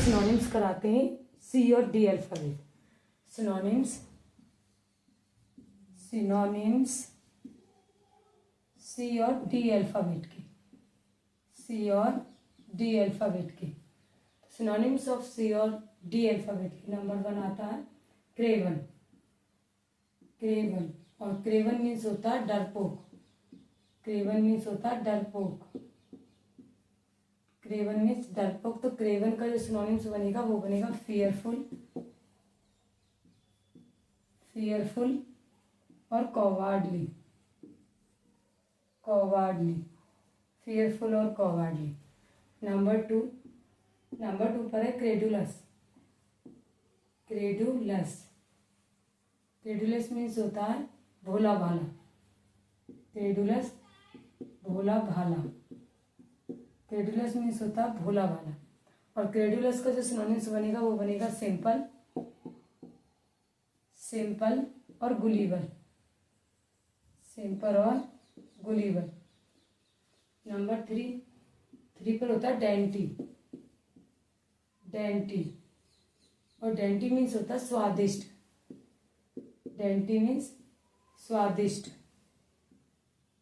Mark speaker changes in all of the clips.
Speaker 1: Synonyms कराते हैं सी और डी अल्फ़ाबेट। सिनोनिम्स सी और डी अल्फ़ाबेट के, सी और डी अल्फ़ाबेट के। सिनोनिम्स ऑफ सी और डी अल्फ़ाबेट के नंबर 1 आता है क्रेवन। क्रेवन, और क्रेवन मीन्स होता है डरपोक। क्रेवन मीन्स होता है डरपोक। क्रेवन मीन्स डरपोक। तो क्रेवन का जो सिनोनिम्स बनेगा वो बनेगा फियरफुल, फियरफुल और कॉवार्डली। कॉवार्डली, फियरफुल और कॉवार्डली। नंबर 2 पर है क्रेडुलस। क्रेडुलस, क्रेडुलस मीन्स होता है भोला भाला। क्रेडुलस, भोला भाला। क्रेडुलस मीन्स होता है भोला भाला। और क्रेडुलस का जो सिनोनिम्स बनेगा वो बनेगा सिंपल, सिंपल और गुलीबल। सिंपल और गुलीबल। नंबर 3 पर होता है डेंटी। डेंटी, और डेंटी मीन्स होता है स्वादिष्ट। डेंटी मीन्स स्वादिष्ट।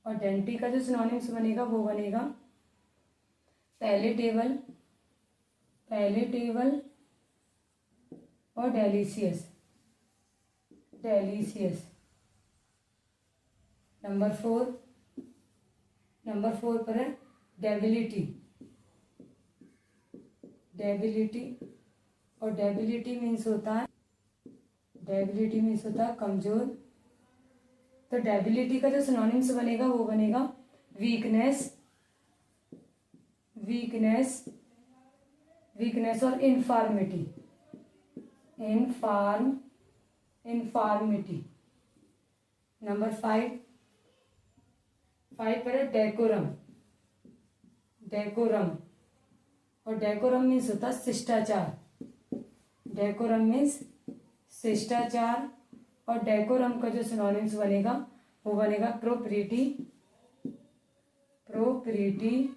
Speaker 1: और डेंटी का जो सिनोनिम्स बनेगा वो बनेगा पैलेटेबल, पैलेटेबल और डेलीशियस, डेलीशियस। नंबर 4 पर है डेबिलिटी। डेबिलिटी, और डेबिलिटी मीन्स होता है, डेबिलिटी मीन्स होता है कमजोर। तो डेबिलिटी का जो सिनोनिम्स बनेगा वो बनेगा वीकनेस, वीकनेस, वीकनेस और इनफॉर्मिटी, इनफॉर्मिटी। नंबर 5 पर है डेकोरम। डेकोरम, और डेकोरम मीन्स होता है शिष्टाचार। डेकोरम मीन्स शिष्टाचार। और डेकोरम का जो सिनोनिम्स बनेगा वो बनेगा प्रोप्रिटी, प्रोप्रिटी,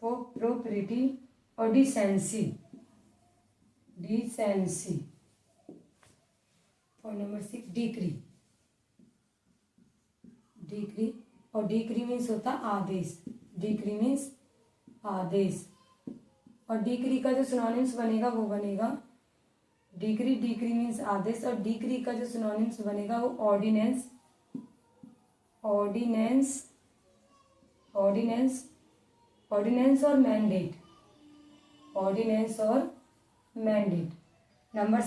Speaker 1: प्रोप्रिटी और डिसेंसी, डिसेंसी। और नंबर 6 डिक्री। डिक्री, और डिक्री मीन्स होता है आदेश। डिक्री मीन्स आदेश। और डिक्री का जो सिनोनिम्स बनेगा वो बनेगा डिक्री, डिक्री मीन्स आदेश। और डिक्री का जो सिनोनिम्स बनेगा वो ऑर्डिनेंस, ऑर्डिनेंस, ऑर्डिनेंस, ऑर्डिनेंस और मैंडेट, ऑर्डिनेंस और मैंडेट। नंबर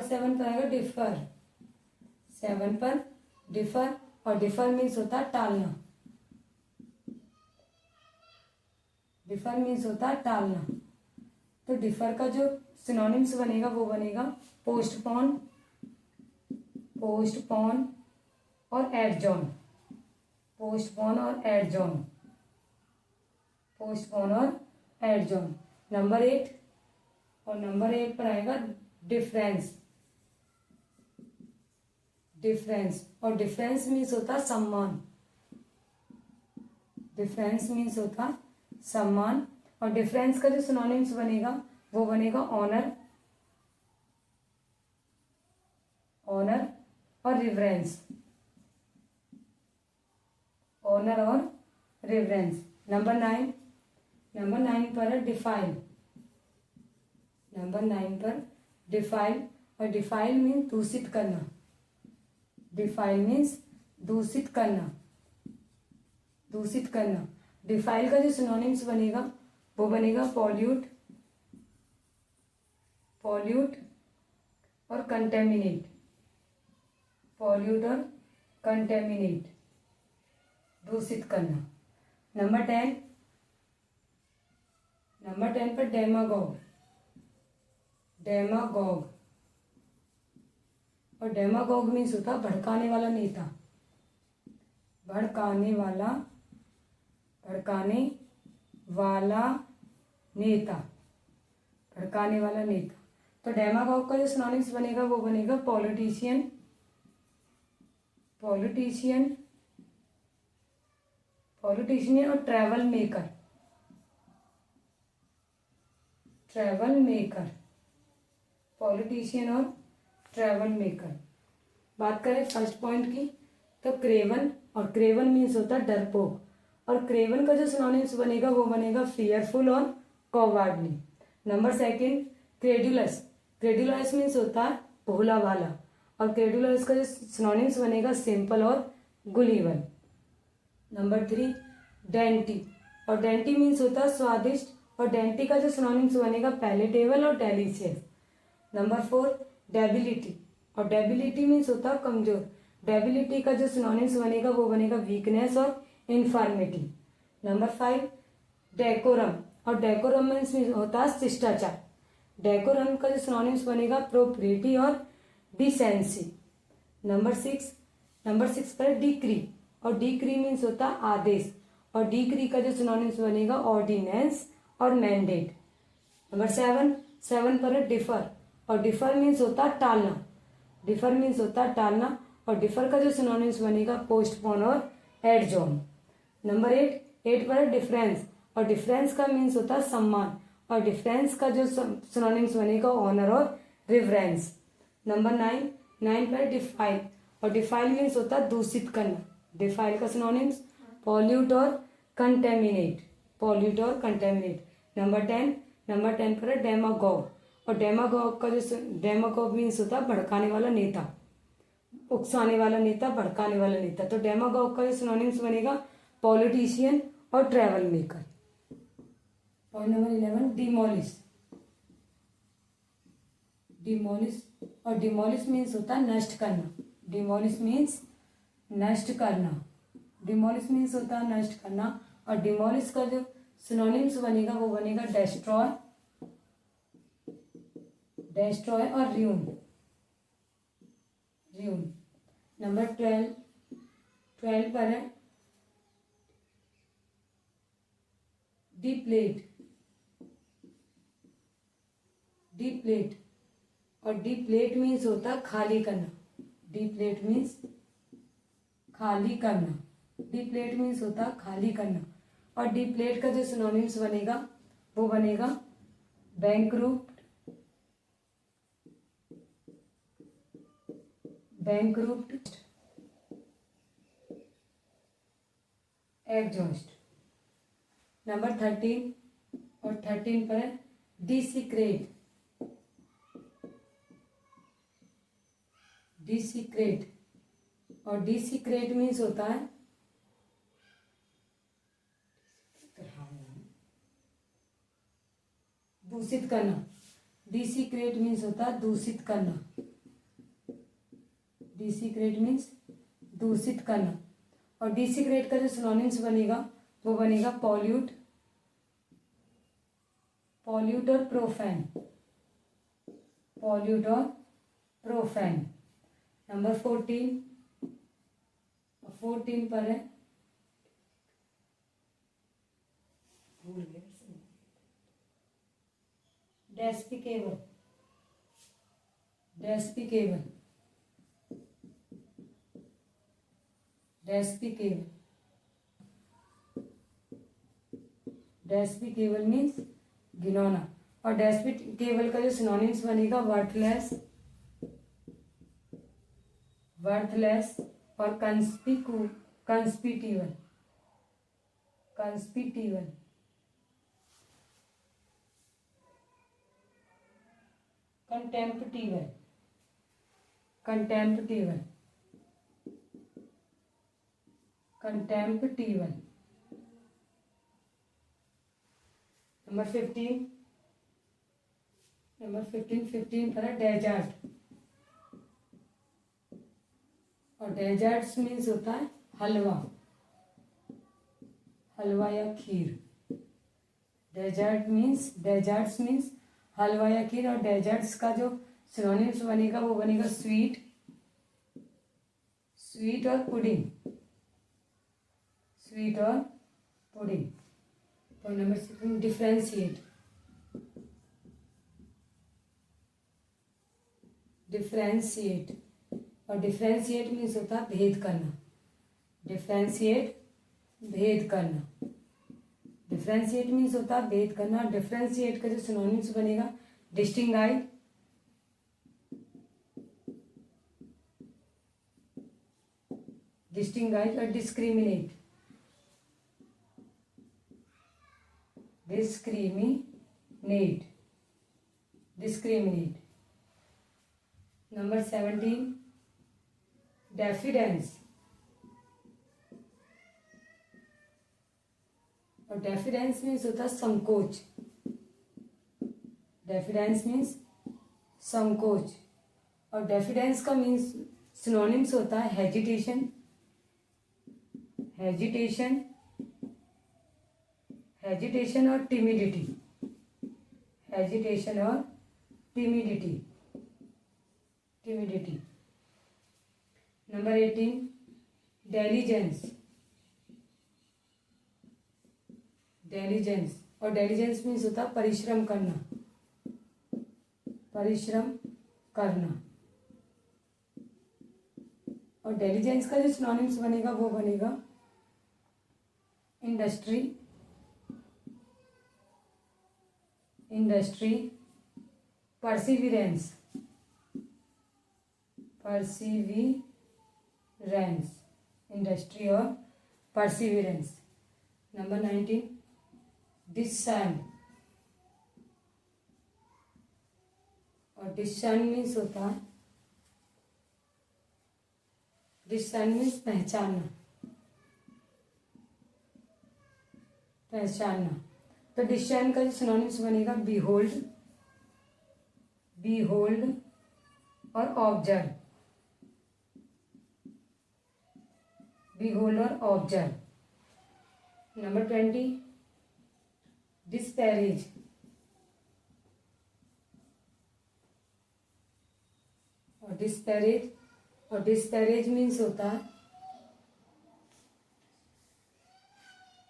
Speaker 1: 7 पर आएगा डिफर। 7 पर डिफर, और डिफर मीन्स होता है टालना। डिफर मीन्स होता है टालना। तो डिफर का जो सिनोनिम्स बनेगा वो बनेगा पोस्टपोन, पोस्टपोन और एडजॉर्न, पोस्टपोन और एडजॉर्न, पोस्टपोन और एडजॉर्न। नंबर 8 पर आएगा डिफरेंस। डिफरेंस, और डिफरेंस मीन्स होता है सम्मान। डिफरेंस मीन्स होता है सम्मान। और डिफरेंस का जो सिनोनिम्स बनेगा वो बनेगा ऑनर, ऑनर और रिवरेंस, ऑनर और रिवरेंस। नंबर 9 पर है डिफाइल। नंबर 9 पर डिफाइल, और डिफाइल मीन्स दूषित करना। डिफाइल मीन्स दूषित करना, दूषित करना। डिफाइल का जो सिनोनिम्स बनेगा वो बनेगा पॉल्यूट, पॉल्यूट और कंटेमिनेट, पॉल्यूट और कंटेमिनेट, दूषित करना। नंबर 10 पर डेमागोग। डेमागोग, और डेमागोग मीन्स होता है भड़काने वाला नेता। भड़काने वाला, भड़काने वाला नेता, भड़काने वाला नेता। तो डेमागोग का जो सिनोनिम्स बनेगा वो बनेगा पॉलिटिशियन, पॉलिटिशियन, पॉलिटिशियन और travel maker, travel maker, politician और ट्रैवल मेकर। बात करें फर्स्ट पॉइंट की, तो क्रेवन, और क्रेवन मीन्स होता है डरपोक, और क्रेवन का जो सिनोनिम्स बनेगा वो बनेगा फियरफुल और cowardly. Number second, credulous, credulous means होता है भोला भाला, और क्रेडुलस का जो सिनोनिम्स बनेगा सिंपल और गुलीवल। नंबर थ्री, डेंटी, और डेंटी मीन्स होता है स्वादिष्ट, और डेंटी का जो सिनोनिम्स बनेगा पैलेटेबल और डेलिशियस। नंबर फोर, डेबिलिटी, और डेबिलिटी मीन्स होता है कमजोर, डेबिलिटी का जो सिनोनिम्स बनेगा वो बनेगा वीकनेस और इन्फॉर्मिटी। नंबर फाइव, डेकोरम, और डेकोरम मीन्स होता है शिष्टाचार, डेकोरम का जो सिनोनिम्स बनेगा प्रोप्रिटी और डिसेंसी। नंबर सिक्स पर डिक्री, और डिक्री मीन्स होता है आदेश, और डिक्री का जो सिनोनिम्स बनेगा ऑर्डिनेंस और मैंडेट। नंबर सेवन पर है डिफर, और डिफर मीन्स होता है टालना, डिफर मीन्स होता है टालना, और डिफर का जो सिनोनिम्स बनेगा पोस्टपोन और एडजॉर्न। नंबर एट पर है डिफरेंस, और डिफरेंस का मीन्स होता है सम्मान, और डिफरेंस का जो सिनोनिम्स बनेगा ऑनर और रिवरेंस। नंबर नाइन पर डिफाइल, और डिफाइल मीन्स होता है दूषित करना, डिफाइल का सिनोनिम्स पॉल्यूट और कंटेमिनेट, पॉल्यूट और कंटेमिनेट। नंबर टेन पर है डेमागोग, और डेमागोग का जो डेमागोग मीन्स होता है भड़काने वाला नेता, उकसाने वाला नेता, भड़काने वाला नेता। तो डेमागोग का जो सिनोनिम्स बनेगा पॉलिटिशियन और travel maker. Point number 11, demolish, demolish, और डिमोलिश मीन्स होता है नष्ट करना, डिमोलिश मीन्स नष्ट करना, डिमोलिश मीन्स होता है नष्ट करना, और डिमोलिश का जो सिनोनिम्स बनेगा वो बनेगा डेस्ट्रॉय, डेस्ट्रॉय और र्यून, र्यून। नंबर 12 पर है डिप्लेट, डिप्लेट, और डिप्लेट मीन्स होता है खाली करना, डिप्लेट मीन्स खाली करना, डिप्लेट मीन्स होता है खाली करना, और डिप्लेट का जो सिनोनिम्स बनेगा वो बनेगा बैंकरूप्ट, बैंकरूप्ट, एग्जॉस्ट। नंबर 13, और 13 पर है डिसीक्रेट, डिसीक्रेट, और डिसीक्रेट मीन्स होता है दूषित करना, डिसीक्रेट मीन्स होता है दूषित करना, डिसीक्रेट मीन्स दूषित करना, और डिसीक्रेट का जो सिनोनिम्स बनेगा वो बनेगा पॉल्यूट, पॉल्यूट और प्रोफैन, पॉल्यूट और प्रोफैन। नंबर 14 पर है despicable, despicable, despicable, despicable means घिनौना, और डेस्पिकेबल का जो सिनोनिम्स बनेगा वर्थलेस, वर्थलेस और कंस्पिटिवल, कंस्पिटिवल। कंटेम्पटिवल, कंटेम्पटिवल, कंटेम्पटिवल। नंबर 15 पर है डेजर्ट, और डेजर्ट्स मीन्स होता है हलवा, हलवा या खीर, डेजर्ट्स मीन्स हलवा या खीर, और डेजर्ट्स का जो सिनोनिम्स बनेगा वो बनेगा स्वीट, स्वीट और पुडिंग, स्वीट और pudding. Point number 16, differentiate, differentiate, और डिफ्रेंशिएट मीन्स होता है भेद करना, डिफ्रेंशिएट भेद करना, डिफ्रेंशिएट मीन्स होता है भेद करना। डिफ्रेंशिएट का जो सिनोनिम्स बनेगा डिस्टिंगाइज, डिस्टिंगाइज और डिस्क्रिमिनेट, डिस्क्रिमिनेट, डिस्क्रिमिनेट। नंबर 17 डेफिडेंस, और डेफिडेंस मीन्स होता है संकोच। डेफिडेंस मीन्स संकोच, और डेफिडेंस का मीन्स सिनोनिम्स होता है हेजिटेशन, हेजिटेशन, हेजिटेशन और टिमिडिटी, हेजिटेशन और timidity, timidity. Number 18 diligence, diligence, और डेलिजेंस मीन्स होता है परिश्रम करना, परिश्रम करना। और डेलिजेंस का जो सिनोनिम्स बनेगा वो बनेगा इंडस्ट्री, इंडस्ट्री, परसिविरेंस, परसिविरेंस, इंडस्ट्री और परसिविरेंस। नंबर 19 डिसर्न, और डिसर्न मीन्स होता है, डिसर्न मीन्स पहचानना, पहचानना। तो डिसर्न का जो सिनोनिम्स बनेगा बीहोल्ड, बीहोल्ड और ऑब्जर्व, बीहोल्ड और ऑब्जर्व। नंबर 20 डिस्पैरेज, और डिस्पैरेज, और डिस्पैरेज मीन्स होता है,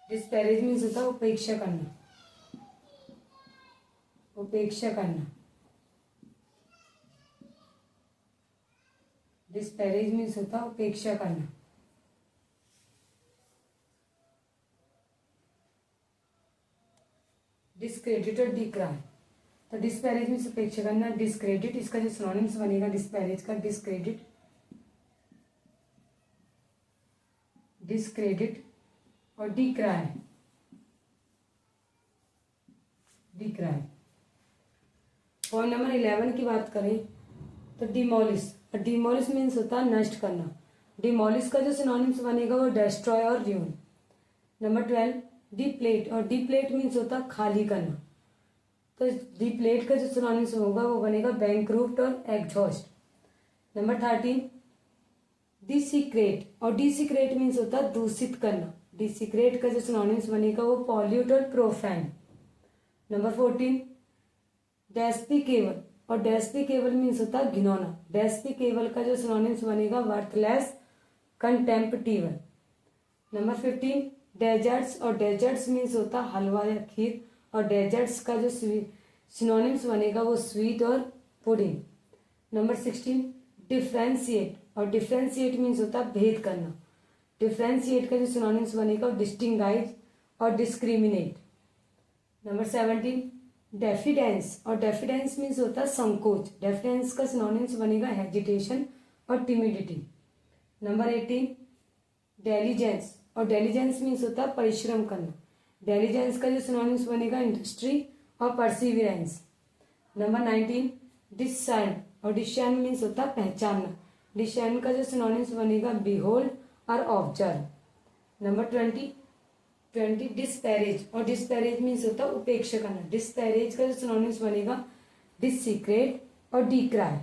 Speaker 1: डिस्पैरेज मीन्स होता है उपेक्षा करना, उपेक्षा करना। डिस्पैरेज मीन्स होता है उपेक्षा करना। डिस्क्रेडिट और डिक्राई, तो डिस्पैरेज मीन्स उपेक्षा करना। डिस्क्रेडिट, इसका जो सिनोनिम्स बनेगा डिस्पैरेज का डिस्क्रेडिट, डिस्क्रेडिट और डिक्राई, डिक्राई। पॉइंट नंबर 11 की बात करें तो डिमोलिश, और डिमोलिश मीन्स होता है नष्ट करना। डिमोलिश का जो सिनोनिम्स बनेगा वो डेस्ट्रॉय और र्यून। नंबर 12 डिप्लेट, और डिप्लेट मीन्स होता है खाली करना। तो डिप्लेट का जो सिनोनिम्स होगा वो बनेगा बैंकरूप्ट और एग्जॉस्ट। नंबर 13 डिसीक्रेट, और डिसीक्रेट मीन्स होता है दूषित करना। डिसीक्रेट का जो सिनोनिम्स बनेगा वो पॉल्यूट और प्रोफैन। नंबर 14 डेस्पिकेबल, और डेस्पिकेबल मीन्स होता है घिनौना। डेस्पिकेबल का जो सिनोनिम्स बनेगा वर्थलेस, कंटेम्प्टिबल। नंबर 15 डेजर्ट्स, और डेजर्ट्स मीन्स होता है हलवा या खीर, और डेजर्ट्स का जो सिनोनिम्स बनेगा वो स्वीट और पुडिंग। नंबर 16 डिफ्रेंशिएट, और डिफ्रेंशिएट मीन्स होता है भेद करना। डिफ्रेंशिएट का जो सिनोनिम्स बनेगा वो डिस्टिंगाइज और डिस्क्रिमिनेट। नंबर 17 डेफिडेंस, और डेफिडेंस मीन्स होता है संकोच। डेफिडेंस का सिनोनिम्स बनेगा हेजिटेशन और टिमिडिटी। नंबर 18 डेलिजेंस, और डेलिजेंस मीन्स होता है परिश्रम करना। डेलिजेंस का जो सिनोनिम्स बनेगा इंडस्ट्री और परसिविरेंस। नंबर 19 डिसर्न, और डिसर्न मीन्स होता है पहचानना। डिसर्न का जो सिनोनिम्स बनेगा बिहोल्ड और ऑब्जर्व। नंबर 20 डिस्पैरेज, और डिस्पैरेज मीन्स होता है उपेक्षा करना। डिस्पैरेज का जो सिनोनिम्स बनेगा डिसीक्रेट और डिक्राई।